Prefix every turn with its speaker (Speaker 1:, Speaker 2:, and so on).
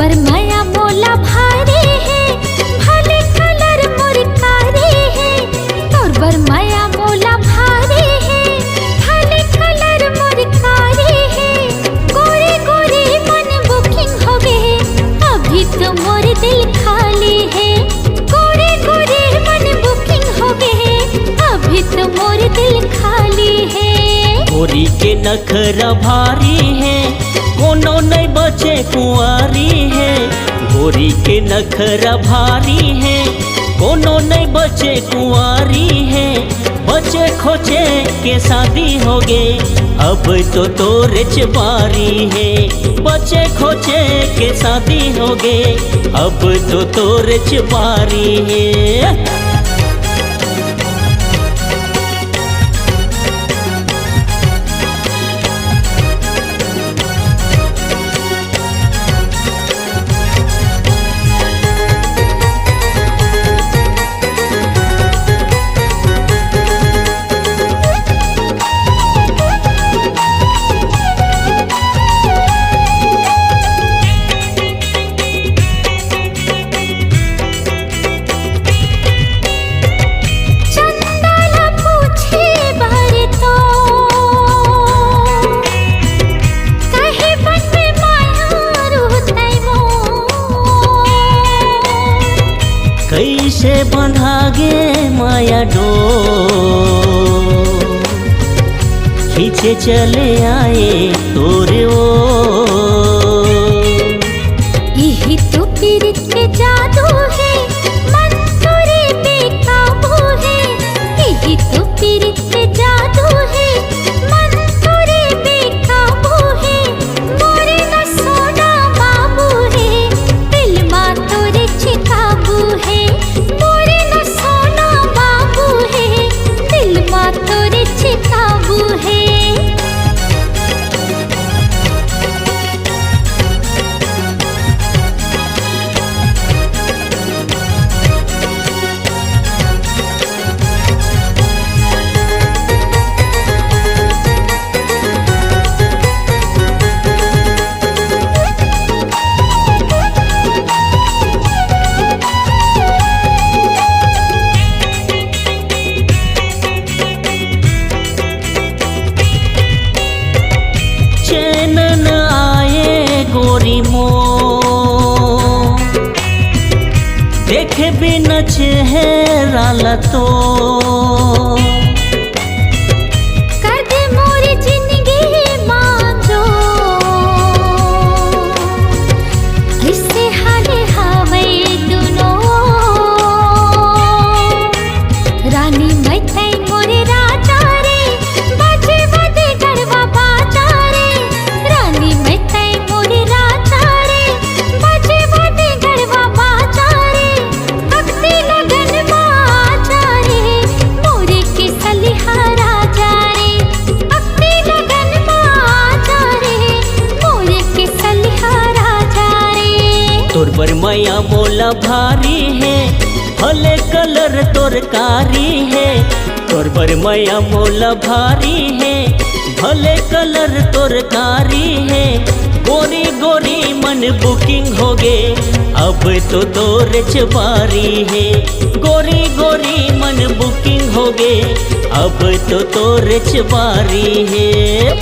Speaker 1: पर माया मोला भारी है, भले कलर मुरकारी है। तोर पर माया मोला भारी है, भले कलर मुरकारी है। गोरे गोरे मन बुकिंग हो गए, अभी तो मोर दिल खाली है। गोरे गोरे मन बुकिंग हो गए, अभी तो मोर दिल खाली है।
Speaker 2: गोरी के नखरा भारी है, कोनो नहीं बचे कुंवारी है। गोरी के नखरा भारी है, कोनो नहीं बचे कुंवारी है। बचे खोचे के शादी हो गए, अब तो तोरे बारी है। बचे खोचे के शादी हो गए, अब तो तोरे बारी है। कैसे बंधागे माया डोर, खींचे चले आए तोरे ओर।
Speaker 1: यही तो पीरित के जादू है, मन तोरे बेकाबू है। यही तो पीरित के जादू है, मन तोरे बेकाबू है। मोरे न सोना बाबू है, दिल माँ तोरे चिकाबू है। मोरे न सोना बाबू है, दिल माँ तोरे चिकाबू है।
Speaker 2: चैनन आए गोरी मो, देखे बिन चेहरा लतो।
Speaker 1: कर दे मोरी जिंदगी मांझो, इससे हाले हावे दुनो। रानी मैं तै मोरे राजा रे, बजे बजे गरबा बाजा रे। रानी मैं तै मोरे राजा रे, बजे बजे गरबा बाजा रे। भक्ति लगन बाजा रे, मोरे के सलिहा राजा रे। भक्ति लगन बाजा रे, मोरे के सलिहा राजा रे।
Speaker 2: तोर पर माया मोला भारी है, भले कलर तोर कारी है। तोर पर माया मोला भारी है, भले कलर तोर कारी है। गोरी गोरी मन बुकिंग हो गए, अब तो तोरे बारी है। गोरी गोरी मन बुकिंग हो गए, अब तो तोरे बारी है।